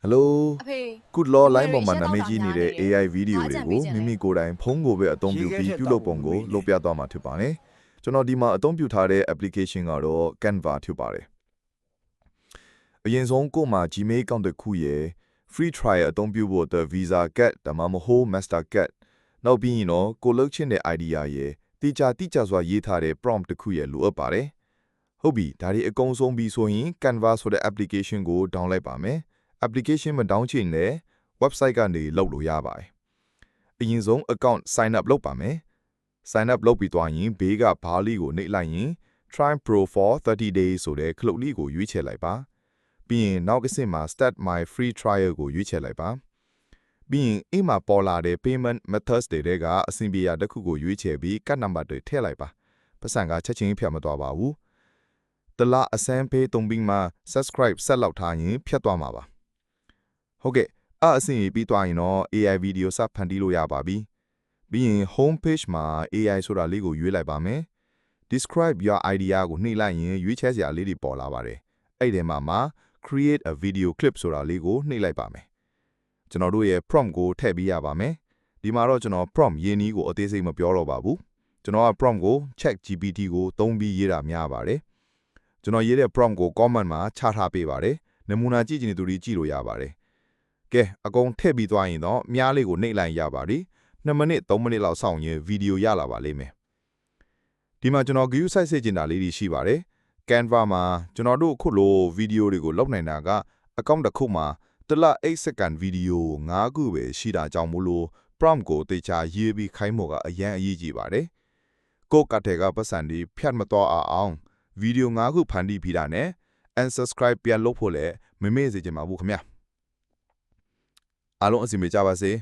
Hello အဖေ good law လူငယ် line တွေ ပေါ်မှာ အရက် နာမည် တောက် ကြီး တာ နေတဲ့ များနေတယ် AI ဗီဒီယို ငါအကြံ တွေကို ပေးချင်တယ် မိမိကိုယ်တိုင်ဖုန်းကိုပဲအသုံးပြုပြီးပြုလုပ်ပုံကိုလုပ်ပြသွားမှာဖြစ်ပါတယ်ကျွန်တော်ဒီမှာအသုံးပြုထားတဲ့ application ကတော့ Canva ဖြစ်ပါတယ်အရင်ဆုံးကိုမှ Gmail account တစ်ခုရဲ့ free trial အသုံးပြုဖို့အတွက် Visa Card ဒါမှမဟုတ် Master Card နောက်ပြီးရင်တော့ကိုလုတ်ချင်းတဲ့ idea ရဲ့တိကျစွာရေးထားတဲ့ prompt တစ်ခုရဲ့လိုအပ်ပါတယ်ဟုတ်ပြီဒါဒီအကုန်ဆုံးပြီးဆိုရင် Canva ဆိုတဲ့ application ကို download လိုက်ပါမယ် application မ down ချင်လည်း website ကနေလုပ်လို့ရပါတယ်အရင်ဆုံး account sign up လုပ်ပါမယ် sign up လုပ်ပြီးသွားရင်ဘေးကဘားလေးကိုနှိပ်လိုက်ရင် try pro for 30 days ဆိုတဲ့ခလုတ်လေးကိုရွေးချယ်လိုက်ပါပြီးရင်နောက်ကဆင့်မှာ start my free trial ကိုရွေးချယ်လိုက်ပါပြီးရင်အိမ်မှာပေါ်လာတဲ့ payment methods တွေကအဆင်ပြေရာတစ်ခုကိုရွေးချယ်ပြီး card number တွေထည့်လိုက်ပါပတ်စံကချက်ချင်းဖြတ်မသွားပါဘူးတလားအစမ်းပေးတုံပြီးမှ subscribe ဆက်လောက်ထားရင်ဖြတ်သွားမှာပါဟုတ်ကဲ့အဆင့်ပြီးသွားရင်တော့ AI ဗီဒီယိုစဖန်တီးလို့ရပါပြီပြီးရင် home page မှာ AI ဆိုတာလေးကိုရွေးလိုက်ပါမယ် describe your idea ကိုနှိပ်လိုက်ရင်ရွေးချယ်စရာလေးတွေပေါ်လာပါတယ်အဲ့ဒီမှာ create a video clip ဆိုတာလေးကိုနှိပ်လိုက်ပါမယ်ကျွန်တော်တို့ရဲ့ prompt ကိုထည့်ပေးရပါမယ်ဒီမှာတော့ကျွန်တော် prompt ရေးနည်းကိုအသေးစိတ်မပြောတော့ပါဘူးကျွန်တော်က prompt ကို ChatGPT ကိုသုံးပြီးရေးတာများပါတယ်ကျွန်တော်ရေးတဲ့ prompt ကို comment မှာချထားပေးပါတယ်နမူနာကြည့်ချင်တဲ့သူတွေကြည့်လို့ရပါတယ်ကဲအကုန်ထည့်ပြီးသွားရင်တော့မြားလေးကိုနှိပ်လိုက်ရပါပြီ2မိနစ်3မိနစ်လောက်စောင့်ရင်ဗီဒီယိုရလာပါလိမ့်မယ်ဒီမှာကျွန်တော် view size စေချင်တာလေးတွေရှိပါတယ် Canva မှာကျွန်တော်တို့ခုလိုဗီဒီယိုတွေကိုလုပ်နိုင်တာက account တစ်ခုမှာတစ်လ8 second ဗီဒီယို9ခုပဲရှိတာကြောင့်မို့လို့ prompt ကိုတေချာရေးပြီးခိုင်းဖို့ကအရန်အရေးကြီးပါတယ်ကိုကတဲ့ကပတ်စံဒီဖြတ်မတော်အောင်ဗီဒီယို9ခုဖန်တီးပြီးတာနဲ့ unsubscribe ပြန်လုပ်ဖို့လည်းမမေ့စေချင်ပါဘူးခင်ဗျာအားလုံးအစီအမံကြပါစေ